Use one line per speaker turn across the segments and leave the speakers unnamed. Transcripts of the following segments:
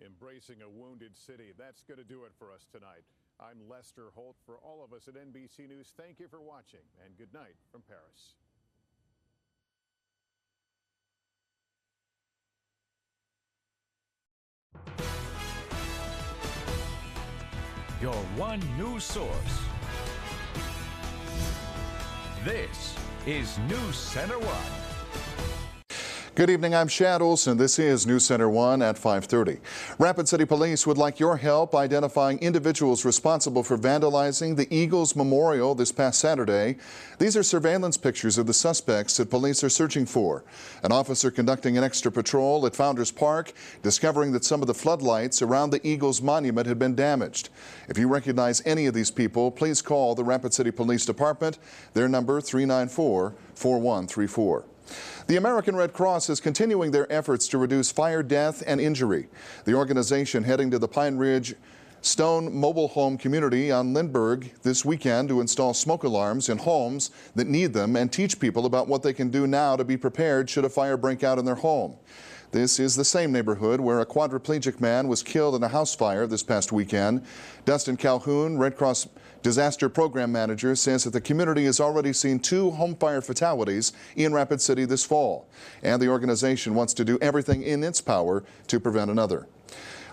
Embracing a wounded city. That's going to do it for us tonight. I'm Lester Holt. For all of us at NBC News, thank you for watching, and good night from Paris.
Your one news source. This is NewsCenter1.
Good evening, I'm Shad Olson. This is NewsCenter1 at 5:30. Rapid City Police would like your help identifying individuals responsible for vandalizing the Eagles Memorial this past Saturday. These are surveillance pictures of the suspects that police are searching for. An officer conducting an extra patrol at Founders Park, discovering that some of the floodlights around the Eagles monument had been damaged. If you recognize any of these people, please call the Rapid City Police Department. Their number 394-4134. The American Red Cross is continuing their efforts to reduce fire death and injury. The organization heading to the Pine Ridge Stone mobile home community on Lindbergh this weekend to install smoke alarms in homes that need them and teach people about what they can do now to be prepared should a fire break out in their home. This is the same neighborhood where a quadriplegic man was killed in a house fire this past weekend. Dustin Calhoun, Red Cross Disaster Program Manager, says that the community has already seen 2 home fire fatalities in Rapid City this fall, and the organization wants to do everything in its power to prevent another.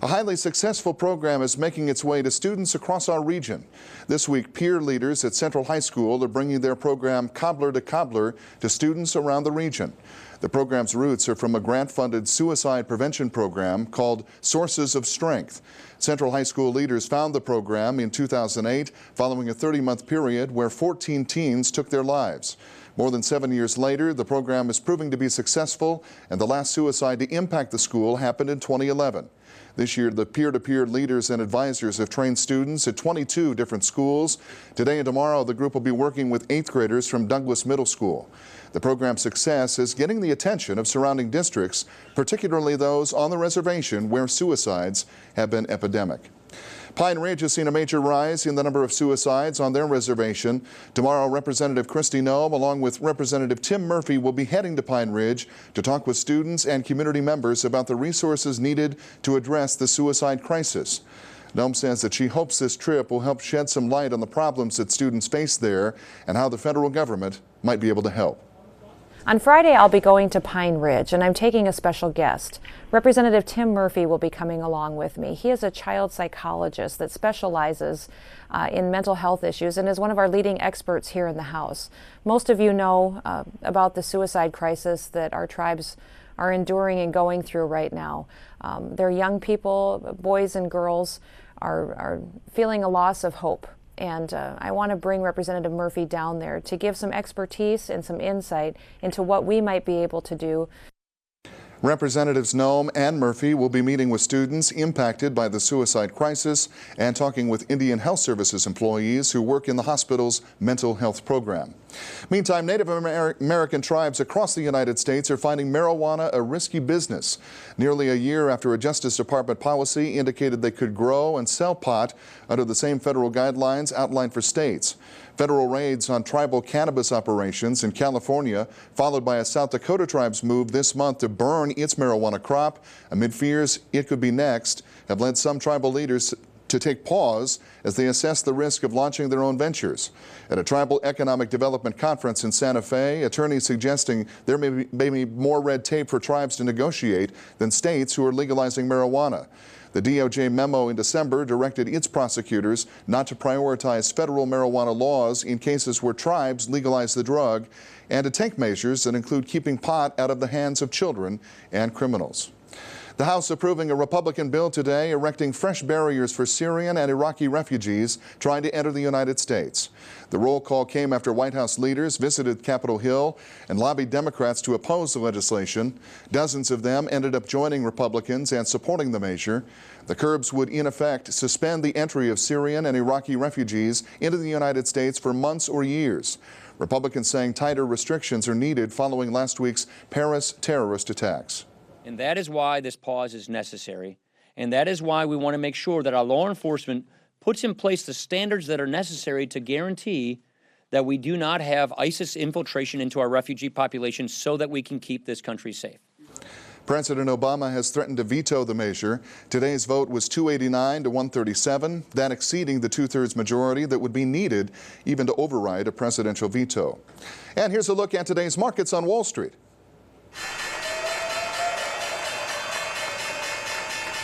A highly successful program is making its way to students across our region. This week, peer leaders at Central High School are bringing their program Cobbler to Cobbler to students around the region. The program's roots are from a grant-funded suicide prevention program called Sources of Strength. Central High School leaders found the program in 2008 following a 30-month period where 14 teens took their lives. More than 7 years later, the program is proving to be successful, and the last suicide to impact the school happened in 2011. This year, the peer-to-peer leaders and advisors have trained students at 22 different schools. Today and tomorrow, the group will be working with 8th graders from Douglas Middle School. The program's success is getting the attention of surrounding districts, particularly those on the reservation where suicides have been epidemic. Pine Ridge has seen a major rise in the number of suicides on their reservation. Tomorrow, Representative Kristi Noem, along with Representative Tim Murphy, will be heading to Pine Ridge to talk with students and community members about the resources needed to address the suicide crisis. Noem says that she hopes this trip will help shed some light on the problems that students face there and how the federal government might be able to help.
On Friday, I'll be going to Pine Ridge, and I'm taking a special guest. Representative Tim Murphy will be coming along with me. He is a child psychologist that specializes in mental health issues and is one of our leading experts here in the House. Most of you know about the suicide crisis that our tribes are enduring and going through right now. Their young people, boys and girls, are feeling a loss of hope. And I want to bring Representative Murphy down there to give some expertise and some insight into what we might be able to do.
Representatives Noem and Murphy will be meeting with students impacted by the suicide crisis and talking with Indian Health Services employees who work in the hospital's mental health program. Meantime, Native American tribes across the United States are finding marijuana a risky business. Nearly a year after a Justice Department policy indicated they could grow and sell pot under the same federal guidelines outlined for states. Federal raids on tribal cannabis operations in California, followed by a South Dakota tribe's move this month to burn its marijuana crop amid fears it could be next, have led some tribal leaders to take pause as they assess the risk of launching their own ventures. At a tribal economic development conference in Santa Fe, attorneys suggesting there may be more red tape for tribes to negotiate than states who are legalizing marijuana. The DOJ memo in December directed its prosecutors not to prioritize federal marijuana laws in cases where tribes legalize the drug and to take measures that include keeping pot out of the hands of children and criminals. The House approving a Republican bill today erecting fresh barriers for Syrian and Iraqi refugees trying to enter the United States. The roll call came after White House leaders visited Capitol Hill and lobbied Democrats to oppose the legislation. Dozens of them ended up joining Republicans and supporting the measure. The curbs would, in effect, suspend the entry of Syrian and Iraqi refugees into the United States for months or years. Republicans saying tighter restrictions are needed following last week's Paris terrorist attacks.
And that is why this pause is necessary. And that is why we want to make sure that our law enforcement puts in place the standards that are necessary to guarantee that we do not have ISIS infiltration into our refugee population so that we can keep this country safe.
President Obama has threatened to veto the measure. Today's vote was 289 to 137, that exceeding the two-thirds majority that would be needed even to override a presidential veto. And here's a look at today's markets on Wall Street.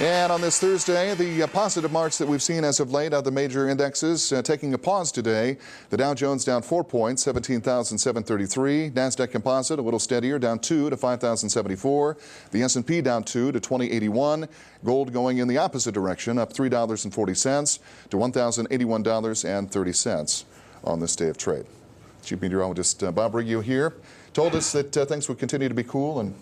And on this Thursday, the positive marks that we've seen as of late out of the major indexes taking a pause today. The Dow Jones down 4 points, 17,733. NASDAQ Composite a little steadier, down 2 to 5,074. The S&P down 2 to 2081. Gold going in the opposite direction, up $3.40 to $1,081.30 on this day of trade. Chief Meteorologist Bob Riggio here told us that things would continue to be cool and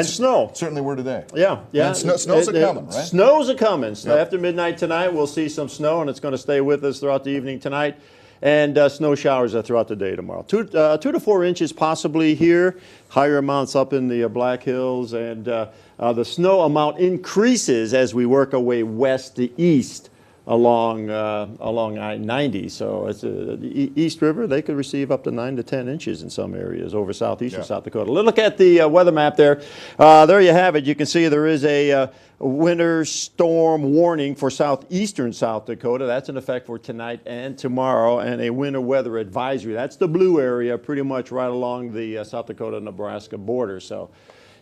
snow.
Certainly were today.
Yeah.
And snow's a-coming, right?
Snow's a-coming.
Yep.
After midnight tonight, we'll see some snow, and it's going to stay with us throughout the evening tonight. And snow showers throughout the day tomorrow. 2 to 4 inches possibly here. Higher amounts up in the Black Hills. And the snow amount increases as we work our way west to east along I-90. So it's the East River, they could receive up to 9 to 10 inches in some areas over southeastern South Dakota. Look at the weather map there. There you have it. You can see there is a winter storm warning for southeastern South Dakota. That's in effect for tonight and tomorrow, and a winter weather advisory. That's the blue area pretty much right along the South Dakota-Nebraska border. So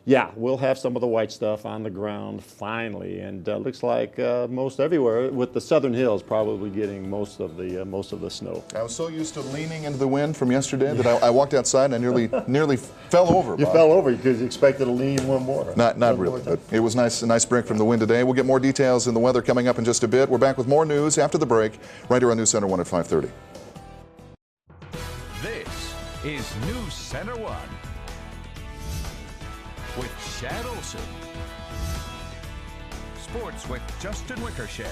yeah, we'll have some of the white stuff on the ground finally, and looks like most everywhere, with the southern hills probably getting most of the snow.
I was so used to leaning into the wind from yesterday that I walked outside and I nearly fell over.
You
Bob.
fell over because you expected to lean one more.
Not really, but it was nice, a nice break from the wind today. We'll get more details in the weather coming up in just a bit. We're back with more news after the break, right here on NewsCenter1 at 5:30.
This is NewsCenter1 with Shad Olson. Sports with Justin Wickersham.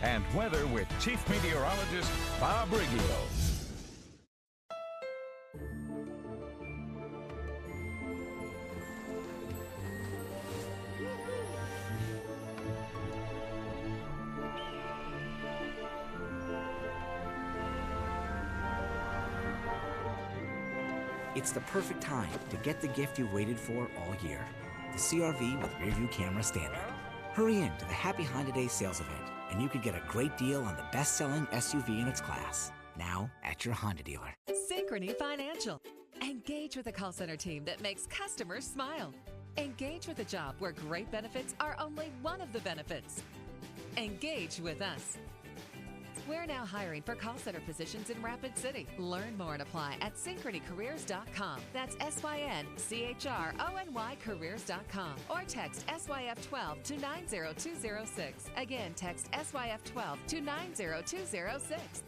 And weather with Chief Meteorologist Bob Riggio.
It's the perfect time to get the gift you waited for all year. The CR-V with rear-view camera standard. Hurry in to the Happy Honda Day sales event, and you could get a great deal on the best-selling SUV in its class. Now at your Honda dealer.
Synchrony Financial. Engage with a call center team that makes customers smile. Engage with a job where great benefits are only one of the benefits. Engage with us. We're now hiring for call center positions in Rapid City. Learn more and apply at synchronycareers.com. That's SYNCHRONY careers.com. Or text SYF12 to 90206. Again, text SYF12 to 90206.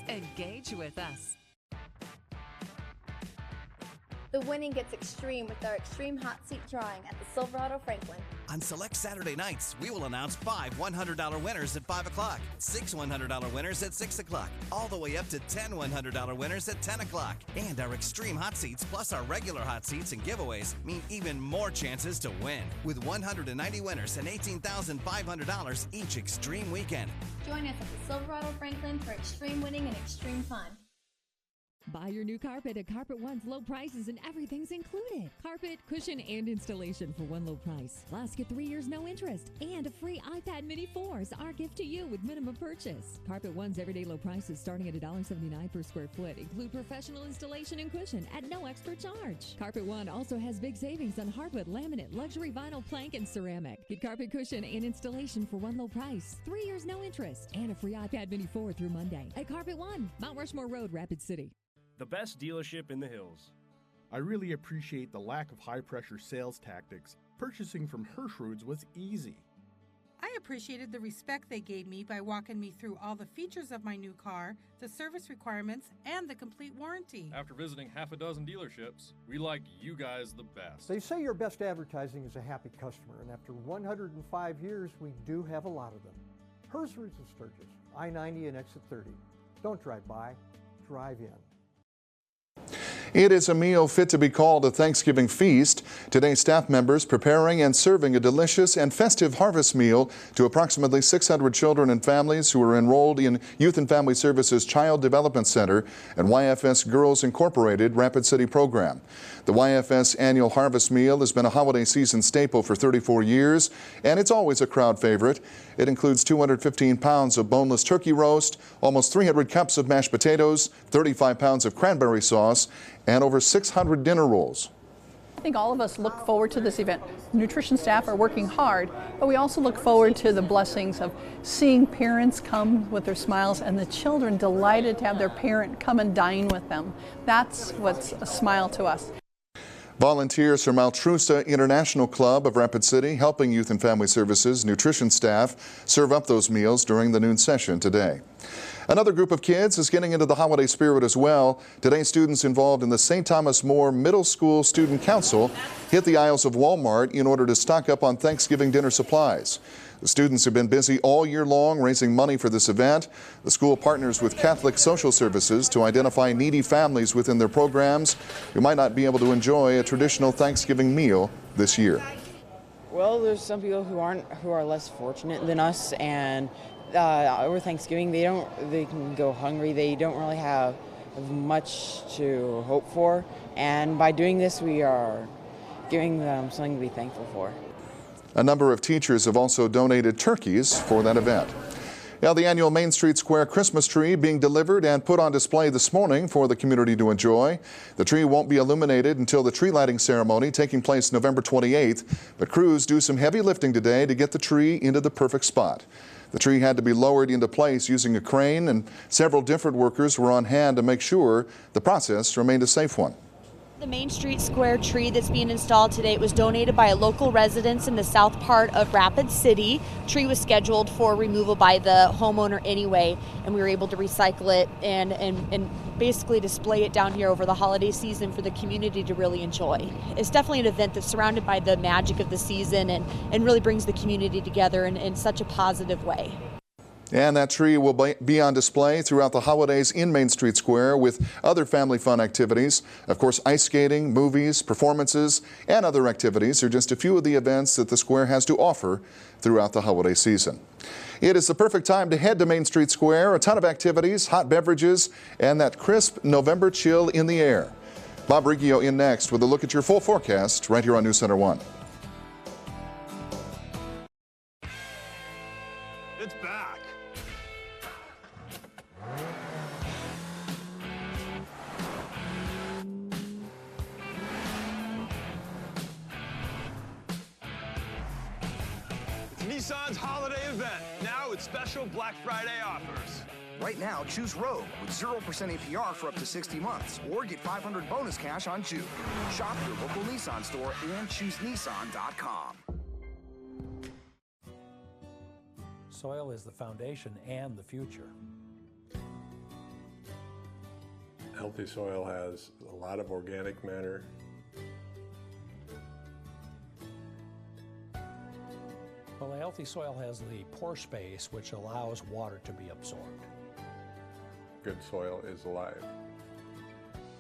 Engage with us.
The winning gets extreme with our Extreme Hot Seat drawing at the Silverado Franklin.
On select Saturday nights, we will announce 5 $100 winners at 5 o'clock, 6 $100 winners at 6 o'clock, all the way up to 10 $100 winners at 10 o'clock. And our Extreme Hot Seats plus our regular hot seats and giveaways mean even more chances to win. With 190 winners and $18,500 each Extreme weekend.
Join us at the Silverado Franklin for extreme winning and extreme fun.
Buy your new carpet at Carpet One's low prices and everything's included. Carpet, cushion, and installation for one low price. Plus, get 3 years no interest and a free iPad Mini 4 is our gift to you with minimum purchase. Carpet One's everyday low prices starting at $1.79 per square foot include professional installation and cushion at no extra charge. Carpet One also has big savings on hardwood, laminate, luxury vinyl, plank, and ceramic. Get carpet, cushion, and installation for one low price. 3 years no interest and a free iPad Mini 4 through Monday at Carpet One, Mount Rushmore Road, Rapid City.
The best dealership in the hills.
I really appreciate the lack of high-pressure sales tactics. Purchasing from Hirschroods was easy.
I appreciated the respect they gave me by walking me through all the features of my new car, the service requirements, and the complete warranty.
After visiting half a dozen dealerships, we liked you guys the best.
They say your best advertising is a happy customer, and after 105 years, we do have a lot of them. Hirschroods of Sturgis, I-90 and exit 30. Don't drive by, drive in.
It is a meal fit to be called a Thanksgiving feast. Today, staff members preparing and serving a delicious and festive harvest meal to approximately 600 children and families who are enrolled in Youth and Family Services Child Development Center and YFS Girls Incorporated Rapid City program. The YFS annual harvest meal has been a holiday season staple for 34 years, and it's always a crowd favorite. It includes 215 pounds of boneless turkey roast, almost 300 cups of mashed potatoes, 35 pounds of cranberry sauce, and over 600 dinner rolls.
I think all of us look forward to this event. Nutrition staff are working hard, but we also look forward to the blessings of seeing parents come with their smiles and the children delighted to have their parent come and dine with them. That's what's a smile to us.
Volunteers from Altrusa International Club of Rapid City helping Youth and Family Services nutrition staff serve up those meals during the noon session today. Another group of kids is getting into the holiday spirit as well. Today, students involved in the St. Thomas More Middle School Student Council hit the aisles of Walmart in order to stock up on Thanksgiving dinner supplies. The students have been busy all year long raising money for this event. The school partners with Catholic Social Services to identify needy families within their programs who might not be able to enjoy a traditional Thanksgiving meal this year.
Well, there's some people who are less fortunate than us, and over Thanksgiving they can go hungry. They don't really have much to hope for, and by doing this we are giving them something to be thankful for.
A number of teachers have also donated turkeys for that event. Now, the annual Main Street Square Christmas tree being delivered and put on display this morning for the community to enjoy. The tree won't be illuminated until the tree lighting ceremony taking place November 28th, but crews do some heavy lifting today to get the tree into the perfect spot. The tree had to be lowered into place using a crane, and several different workers were on hand to make sure the process remained a safe one.
The Main Street Square tree that's being installed today was donated by a local residence in the south part of Rapid City. Tree was scheduled for removal by the homeowner anyway, and we were able to recycle it and basically display it down here over the holiday season for the community to really enjoy. It's definitely an event that's surrounded by the magic of the season and really brings the community together in such a positive way.
And that tree will be on display throughout the holidays in Main Street Square with other family fun activities. Of course, ice skating, movies, performances, and other activities are just a few of the events that the square has to offer throughout the holiday season. It is the perfect time to head to Main Street Square. A ton of activities, hot beverages, and that crisp November chill in the air. Bob Riggio in next with a look at your full forecast right here on NewsCenter1.
It's back. Nissan's holiday event, now with special Black Friday offers.
Right now, choose Rogue with 0% APR for up to 60 months, or get $500 bonus cash on Juke. Shop your local Nissan store and choose Nissan.com.
Soil is the foundation and the future.
Healthy soil has a lot of organic matter.
Well, a healthy soil has the pore space, which allows water to be absorbed.
Good soil is alive.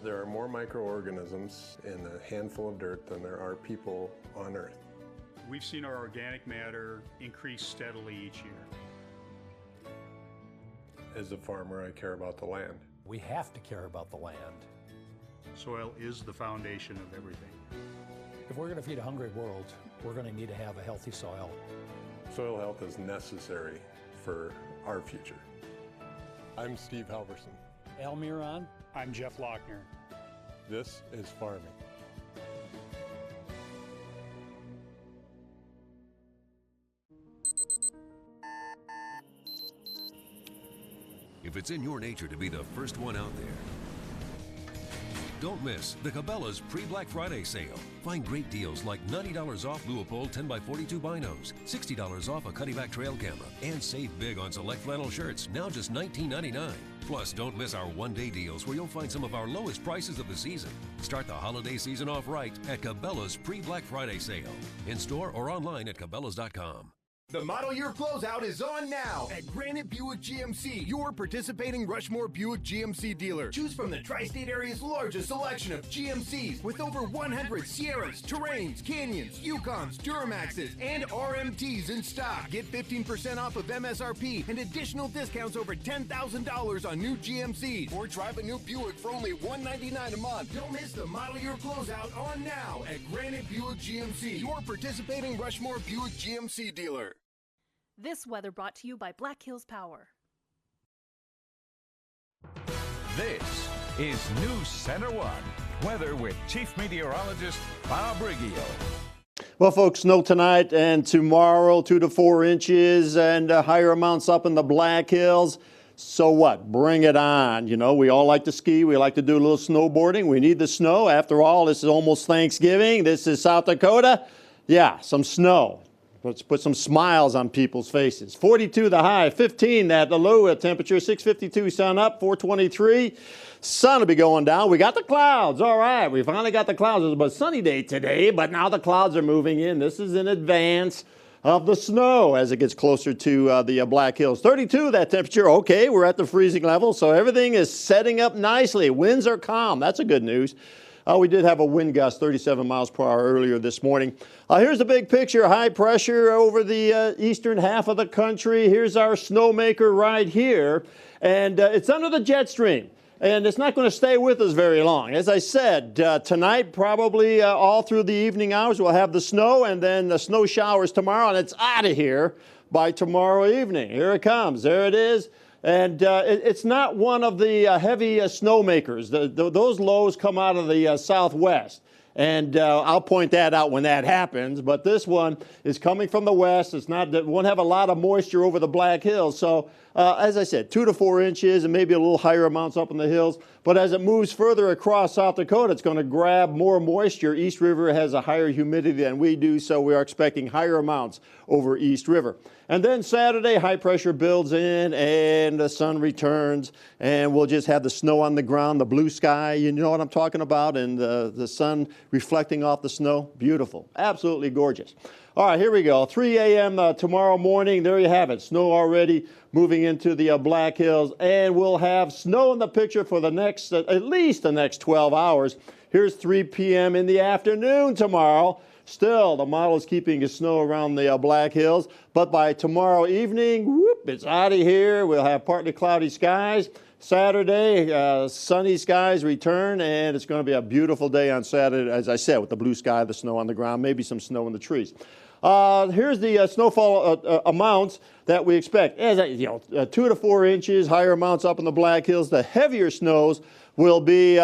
There are more microorganisms in a handful of dirt than there are people on Earth.
We've seen our organic matter increase steadily each year.
As a farmer, I care about the land.
We have to care about the land.
Soil is the foundation of everything.
If we're going to feed a hungry world, we're going to need to have a healthy soil.
Soil health is necessary for our future. I'm Steve Halverson.
Al Miron.
I'm Jeff Lochner.
This is farming.
If it's in your nature to be the first one out there, don't miss the Cabela's pre-Black Friday sale. Find great deals like $90 off Leupold 10x42 binos, $60 off a Cuddyback trail camera, and save big on select flannel shirts, now just $19.99. Plus, don't miss our one-day deals where you'll find some of our lowest prices of the season. Start the holiday season off right at Cabela's pre-Black Friday sale. In store or online at Cabela's.com.
The model year closeout is on now at Granite Buick GMC, your participating Rushmore Buick GMC dealer. Choose from the tri-state area's largest selection of GMCs with over 100 Sierras, Terrains, Canyons, Yukons, Duramaxes, and RMTs in stock. Get 15% off of MSRP and additional discounts over $10,000 on new GMCs, or drive a new Buick for only $199 a month. Don't miss the model year closeout on now at Granite Buick GMC, your participating Rushmore Buick GMC dealer.
This weather brought to you by Black Hills Power.
This is NewsCenter1 weather with Chief Meteorologist Bob Riggio.
Well, folks, snow tonight and tomorrow, 2 to 4 inches, and higher amounts up in the Black Hills. So what? Bring it on. You know, we all like to ski. We like to do a little snowboarding. We need the snow. After all, this is almost Thanksgiving. This is South Dakota. Yeah, some snow. Let's put some smiles on people's faces. 42 the high, 15 at the low temperature, 652 sun up, 423. Sun will be going down. We got the clouds. All right, we finally got the clouds. It was a sunny day today, but now the clouds are moving in. This is in advance of the snow as it gets closer to the Black Hills. 32 that temperature. Okay, we're at the freezing level, so everything is setting up nicely. Winds are calm. That's a good news. We did have a wind gust, 37 miles per hour earlier this morning. Here's the big picture. High pressure over the eastern half of the country. Here's our snowmaker right here. And it's under the jet stream. And it's not going to stay with us very long. As I said, tonight, probably all through the evening hours, we'll have the snow and then the snow showers tomorrow. And it's out of here by tomorrow evening. Here it comes. There it is. And it's not one of the heavy snowmakers. Those lows come out of the southwest. And I'll point that out when that happens. But this one is coming from the west. It won't have a lot of moisture over the Black Hills. So, as I said, 2 to 4 inches and maybe a little higher amounts up in the hills. But as it moves further across South Dakota, it's going to grab more moisture. East River has a higher humidity than we do, so we are expecting higher amounts over East River. And then Saturday, high pressure builds in and the sun returns, and we'll just have the snow on the ground, the blue sky, you know what I'm talking about, and the sun reflecting off the snow. Beautiful. Absolutely gorgeous. All right, here we go. 3 a.m. Tomorrow morning. There you have it. Snow already moving into the Black Hills, and we'll have snow in the picture for the next, at least the next 12 hours. Here's 3 p.m. in the afternoon tomorrow. Still, the model is keeping the snow around the Black Hills, but by tomorrow evening, whoop, it's out of here. We'll have partly cloudy skies. Saturday, sunny skies return, and it's going to be a beautiful day on Saturday, as I said, with the blue sky, the snow on the ground, maybe some snow in the trees. Here's the snowfall amounts that we expect. As 2 to 4 inches, higher amounts up in the Black Hills. The heavier snows will be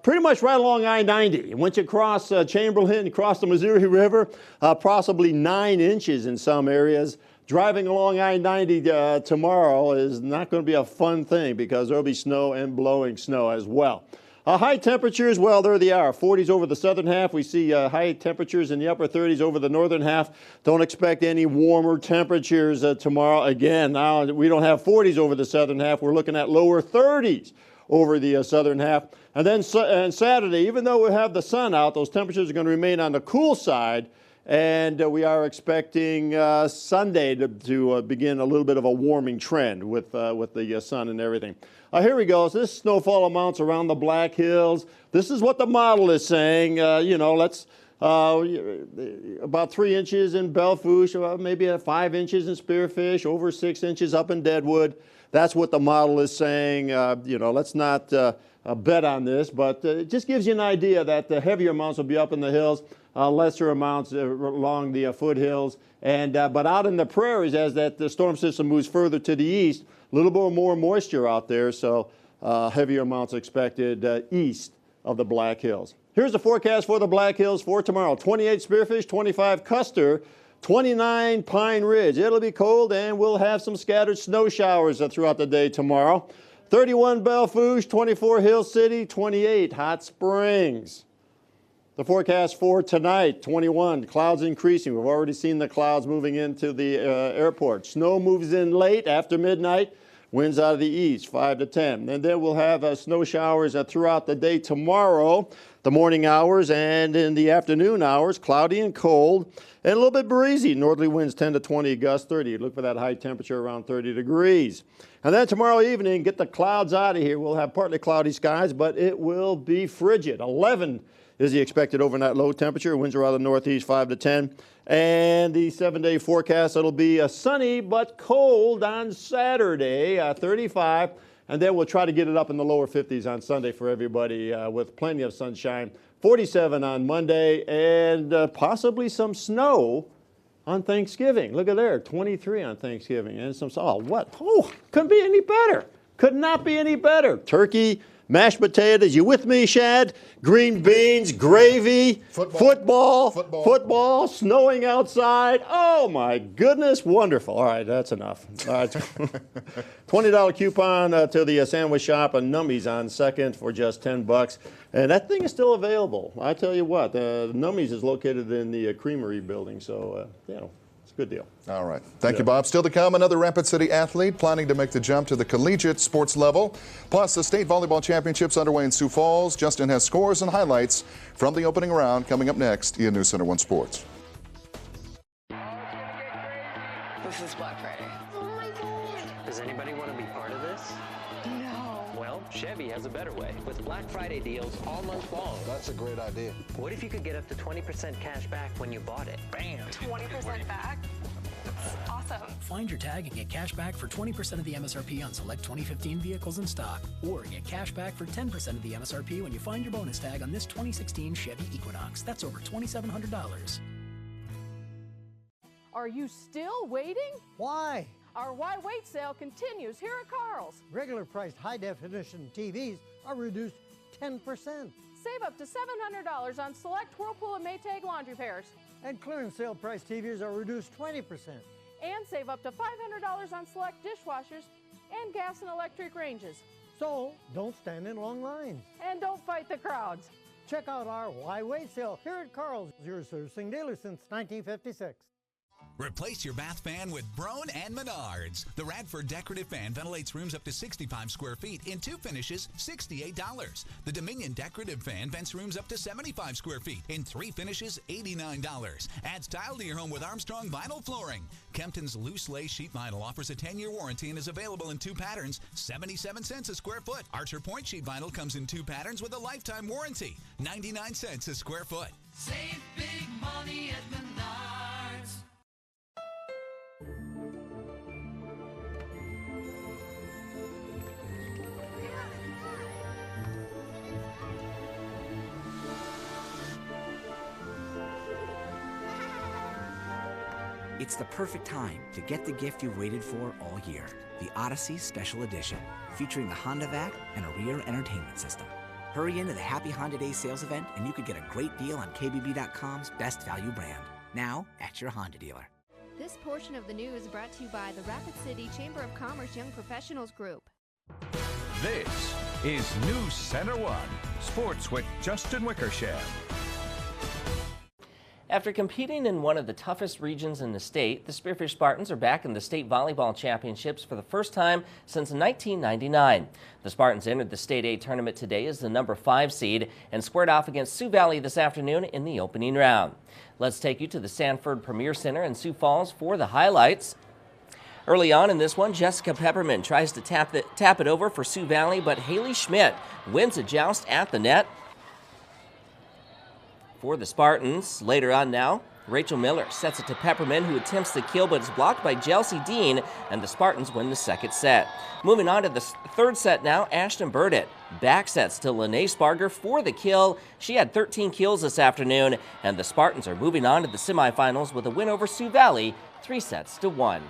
pretty much right along I-90. Once you cross Chamberlain, cross the Missouri River, possibly 9 inches in some areas. Driving along I-90 tomorrow is not going to be a fun thing because there will be snow and blowing snow as well. High temperatures, well, there they are. 40s over the southern half. We see high temperatures in the upper 30s over the northern half. Don't expect any warmer temperatures tomorrow. Again, now we don't have 40s over the southern half. We're looking at lower 30s over the southern half. And then and Saturday, even though we have the sun out, those temperatures are going to remain on the cool side. And we are expecting Sunday to begin a little bit of a warming trend with the sun and everything. Here we go. So this snowfall amounts around the Black Hills. This is what the model is saying. Let's about 3 inches in Belfouche, maybe 5 inches in Spearfish, over 6 inches up in Deadwood. That's what the model is saying. Let's not bet on this, but it just gives you an idea that the heavier amounts will be up in the hills. Lesser amounts along the foothills, but out in the prairies, as the storm system moves further to the east, a little bit more moisture out there, so heavier amounts expected east of the Black Hills. Here's the forecast for the Black Hills for tomorrow: 28 Spearfish, 25 Custer, 29 Pine Ridge. It'll be cold, and we'll have some scattered snow showers throughout the day tomorrow. 31 Belfouche, 24 Hill City, 28 Hot Springs. The forecast for tonight: 21, clouds increasing. We've already seen the clouds moving into the airport. Snow moves in late after midnight. Winds out of the east, 5 to 10. And then we'll have snow showers throughout the day tomorrow, the morning hours and in the afternoon hours, cloudy and cold, and a little bit breezy. Northerly winds 10 to 20, gusts 30. Look for that high temperature around 30 degrees. And then tomorrow evening, get the clouds out of here. We'll have partly cloudy skies, but it will be frigid. 11 is the expected overnight low temperature. Winds are out of the northeast, 5 to 10. And the 7-day forecast, it'll be sunny but cold on Saturday, 35. And then we'll try to get it up in the lower 50s on Sunday for everybody with plenty of sunshine. 47 on Monday and possibly some snow on Thanksgiving. Look at there, 23 on Thanksgiving. And some, couldn't be any better. Could not be any better. Turkey, mashed potatoes, you with me, Shad? Green beans, gravy, football, snowing outside. Oh my goodness, wonderful. All right, that's enough. All right, $20 coupon to the sandwich shop and Nummies on 2nd for just $10. And that thing is still available. I tell you what, Nummies is located in the Creamery building, so it's a good deal.
All right. Thank you, Bob. Still to come, another Rapid City athlete planning to make the jump to the collegiate sports level. Plus, the state volleyball championships underway in Sioux Falls. Justin has scores and highlights from the opening round coming up next in News Center 1 Sports.
This is Black Friday. Oh my God. Does anybody want to be part of this? No. Well, Chevy has a better way with Black Friday deals all month long.
That's a great idea.
What if you could get up to 20% cash back when you bought it? Bam!
20% back? That's awesome.
Find your tag and get cash back for 20% of the MSRP on select 2015 vehicles in stock. Or get cash back for 10% of the MSRP when you find your bonus tag on this 2016 Chevy Equinox. That's over $2,700.
Are you still waiting?
Why?
Our Why Wait sale continues here at Carl's.
Regular priced high-definition TVs are reduced 10%.
Save up to $700 on select Whirlpool and Maytag laundry pairs.
And clearance sale price TVs are reduced 20%.
And save up to $500 on select dishwashers and gas and electric ranges.
So, don't stand in long lines.
And don't fight the crowds.
Check out our Why Wait sale here at Carl's, your servicing dealer since 1956.
Replace your bath fan with Broan and Menards. The Radford decorative fan ventilates rooms up to 65 square feet in 2 finishes, $68. The Dominion decorative fan vents rooms up to 75 square feet in 3 finishes, $89. Add style to your home with Armstrong vinyl flooring. Kempton's loose lace sheet vinyl offers a 10-year warranty and is available in 2 patterns, 77 cents a square foot. Archer Point sheet vinyl comes in 2 patterns with a lifetime warranty, 99 cents a square foot.
Save big money at Menards.
It's the perfect time to get the gift you've waited for all year. The Odyssey Special Edition, featuring the Honda Vac and a rear entertainment system. Hurry into the Happy Honda Day sales event and you could get a great deal on KBB.com's best value brand. Now at your Honda dealer.
This portion of the news brought to you by the Rapid City Chamber of Commerce Young Professionals Group.
This is News Center 1, Sports with Justin Wickersham.
After competing in one of the toughest regions in the state, the Spearfish Spartans are back in the state volleyball championships for the first time since 1999. The Spartans entered the State A tournament today as the number 5 seed and squared off against Sioux Valley this afternoon in the opening round. Let's take you to the Sanford Premier Center in Sioux Falls for the highlights. Early on in this one, Jessica Pepperman tries to tap it over for Sioux Valley, but Haley Schmidt wins a joust at the net. For the Spartans, later on now, Rachel Miller sets it to Pepperman, who attempts the kill but is blocked by Chelsea Dean, and the Spartans win the second set. Moving on to the third set now, Ashton Burdett back sets to Lene Sparger for the kill. She had 13 kills this afternoon, and the Spartans are moving on to the semifinals with a win over Sioux Valley, 3-1.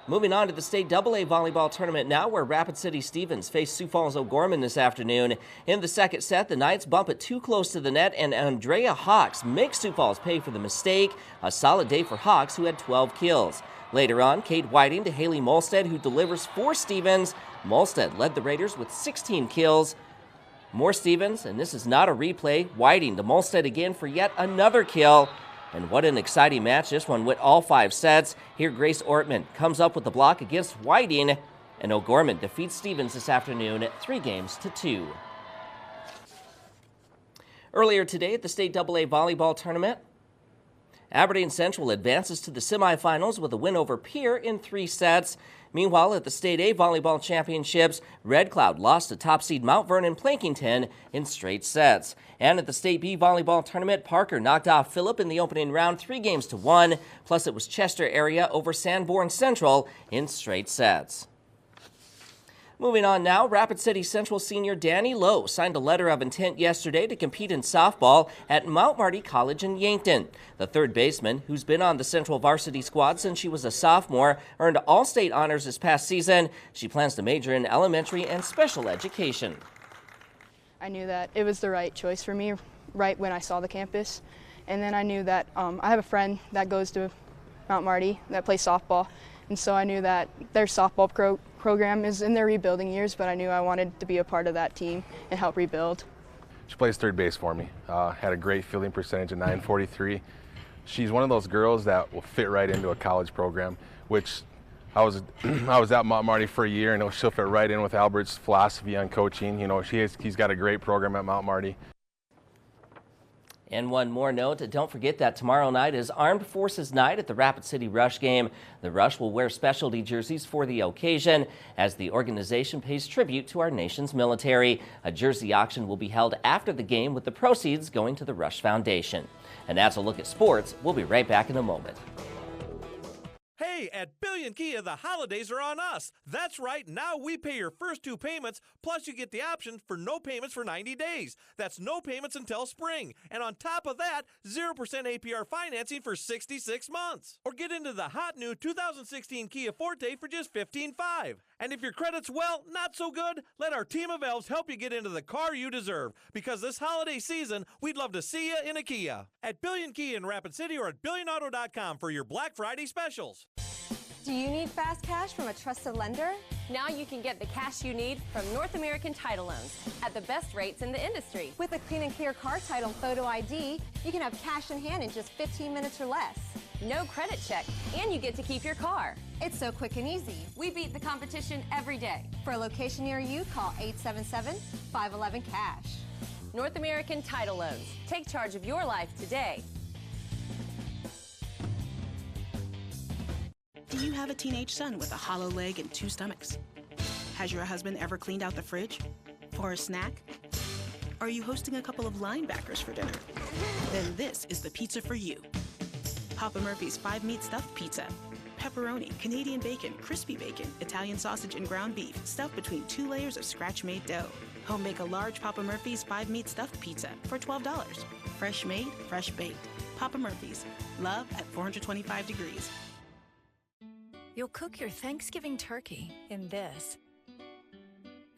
Moving on to the state AA volleyball tournament now, where Rapid City Stevens face Sioux Falls O'Gorman this afternoon. In the second set, the Knights bump it too close to the net, and Andrea Hawks makes Sioux Falls pay for the mistake. A solid day for Hawks, who had 12 kills. Later on, Kate Whiting to Haley Molstead, who delivers for Stevens. Molstead led the Raiders with 16 kills. More Stevens, and this is not a replay. Whiting to Molstead again for yet another kill. And what an exciting match this one went all 5 sets. Here Grace Ortman comes up with the block against Whiting, and O'Gorman defeats Stevens this afternoon at 3-2. Earlier today at the State AA Volleyball Tournament, Aberdeen Central advances to the semifinals with a win over Pierre in 3 sets. Meanwhile, at the State A Volleyball Championships, Red Cloud lost to top seed Mount Vernon Plankington in straight sets. And at the State B Volleyball Tournament, Parker knocked off Phillip in the opening round 3-1. Plus, it was Chester area over Sanborn Central in straight sets. Moving on now, Rapid City Central senior Danny Lowe signed a letter of intent yesterday to compete in softball at Mount Marty College in Yankton. The third baseman, who's been on the Central varsity squad since she was a sophomore, earned all-state honors this past season. She plans to major in elementary and special education.
I knew that it was the right choice for me right when I saw the campus. And then I knew that I have a friend that goes to Mount Marty that plays softball. And so I knew that their softball program is in their rebuilding years, but I knew I wanted to be a part of that team and help rebuild.
She plays third base for me. Had a great fielding percentage of .943. She's one of those girls that will fit right into a college program, which I was at Mount Marty for a year, and she'll fit right in with Albert's philosophy on coaching. You know, he's got a great program at Mount Marty.
And one more note, don't forget that tomorrow night is Armed Forces Night at the Rapid City Rush game. The Rush will wear specialty jerseys for the occasion as the organization pays tribute to our nation's military. A jersey auction will be held after the game with the proceeds going to the Rush Foundation. And that's a look at sports. We'll be right back in a moment.
Hey, at Billion Kia, the holidays are on us. That's right, now we pay your first 2 payments, plus you get the option for no payments for 90 days. That's no payments until spring. And on top of that, 0% APR financing for 66 months. Or get into the hot new 2016 Kia Forte for just $15,500. And if your credit's, well, not so good, let our team of elves help you get into the car you deserve. Because this holiday season, we'd love to see you in a Kia. At Billion Kia in Rapid City or at BillionAuto.com for your Black Friday specials.
Do you need fast cash from a trusted lender? Now you can get the cash you need from North American Title Loans at the best rates in the industry. With a clean and clear car title photo ID, you can have cash in hand in just 15 minutes or less. No credit check, and you get to keep your car. It's so quick and easy. We beat the competition every day. For a location near you, call 877-511-CASH. North American Title Loans. Take charge of your life today.
Do you have a teenage son with a hollow leg and 2 stomachs? Has your husband ever cleaned out the fridge? For a snack? Are you hosting a couple of linebackers for dinner? Then this is the pizza for you. Papa Murphy's 5-meat stuffed pizza. Pepperoni, Canadian bacon, crispy bacon, Italian sausage, and ground beef stuffed between 2 layers of scratch-made dough. Home make a large Papa Murphy's 5-meat stuffed pizza for $12. Fresh made, fresh baked. Papa Murphy's. Love at 425 degrees.
You'll cook your Thanksgiving turkey in this.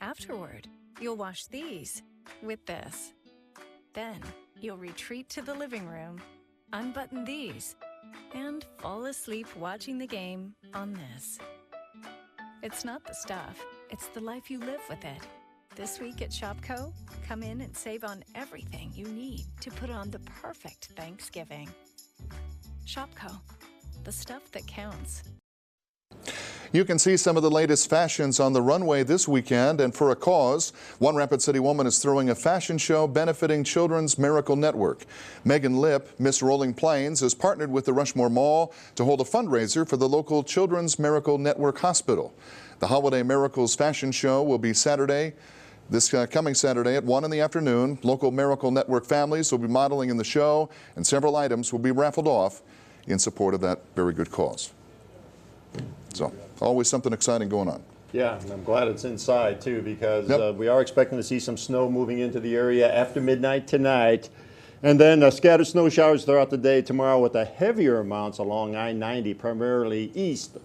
Afterward, you'll wash these with this. Then, you'll retreat to the living room, unbutton these, and fall asleep watching the game on this. It's not the stuff, it's the life you live with it. This week at Shopko, come in and save on everything you need to put on the perfect Thanksgiving. Shopko, the stuff that counts.
You can see some of the latest fashions on the runway this weekend, and for a cause. One Rapid City woman is throwing a fashion show benefiting Children's Miracle Network. Megan Lipp, Miss Rolling Plains, has partnered with the Rushmore Mall to hold a fundraiser for the local Children's Miracle Network Hospital. The Holiday Miracles fashion show will be this coming Saturday at 1 in the afternoon. Local Miracle Network families will be modeling in the show, and several items will be raffled off in support of that very good cause. So, always something exciting going on.
Yeah, and I'm glad it's inside too, because we are expecting to see some snow moving into the area after midnight tonight. And then scattered snow showers throughout the day tomorrow with the heavier amounts along I-90, primarily east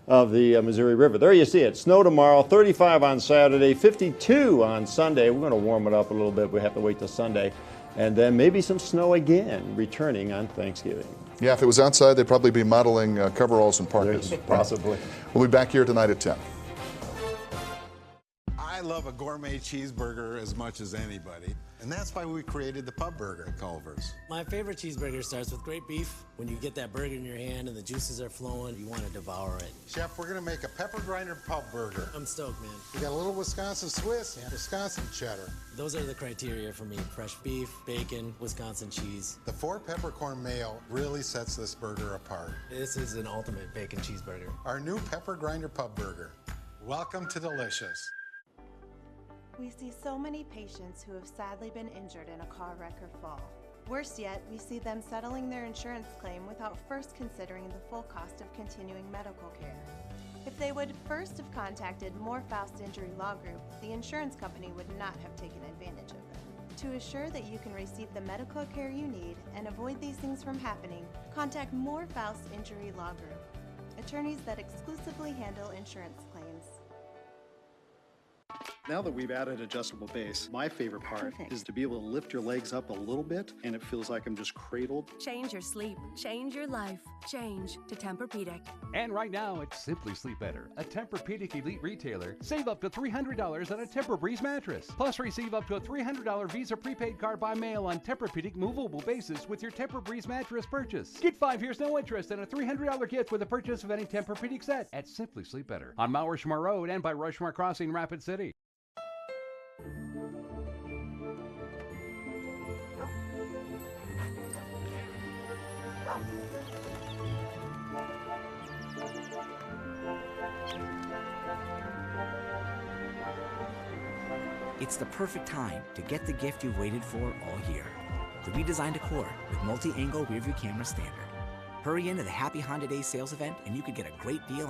of the Missouri River. There you see it. Snow tomorrow, 35 on Saturday, 52 on Sunday. We're going to warm it up a little bit. We have to wait till Sunday. And then maybe some snow again returning on Thanksgiving.
Yeah, if it was outside, they'd probably be modeling coveralls and parkas.
Possibly.
We'll be back here tonight at 10.
I
I love a gourmet cheeseburger as much as anybody, and that's why we created the Pub Burger at Culver's.
My favorite cheeseburger starts with great beef. When you get that burger in your hand and the juices are flowing, you want to devour it.
Chef, we're gonna make a pepper grinder Pub Burger.
I'm stoked, man.
We got a little Wisconsin Swiss and Wisconsin cheddar.
Those are the criteria for me. Fresh beef, bacon, Wisconsin cheese.
The 4 peppercorn mayo really sets this burger apart.
This is an ultimate bacon cheeseburger.
Our new pepper grinder Pub Burger. Welcome to Delicious.
We see so many patients who have sadly been injured in a car wreck or fall. Worse yet, we see them settling their insurance claim without first considering the full cost of continuing medical care. If they would first have contacted More Faust Injury Law Group, the insurance company would not have taken advantage of them. To assure that you can receive the medical care you need and avoid these things from happening, contact More Faust Injury Law Group, attorneys that exclusively handle insurance claims.
Now that we've added adjustable base, my favorite part is to be able to lift your legs up a little bit and it feels like I'm just cradled.
Change your sleep. Change your life. Change to Tempur-Pedic.
And right now, it's Simply Sleep Better, a Tempur-Pedic elite retailer. Save up to $300 on a Tempur-Breeze mattress. Plus, receive up to a $300 Visa prepaid card by mail on Tempur-Pedic movable basis with your Tempur-Breeze mattress purchase. Get 5 years no interest and a $300 gift with the purchase of any Tempur-Pedic set at Simply Sleep Better on Mount Rushmore Road and by Rushmore Crossing, Rapid City.
It's the perfect time to get the gift you've waited for all year. The redesigned Accord with multi-angle rearview camera standard. Hurry into the Happy Honda Days sales event and you could get a great deal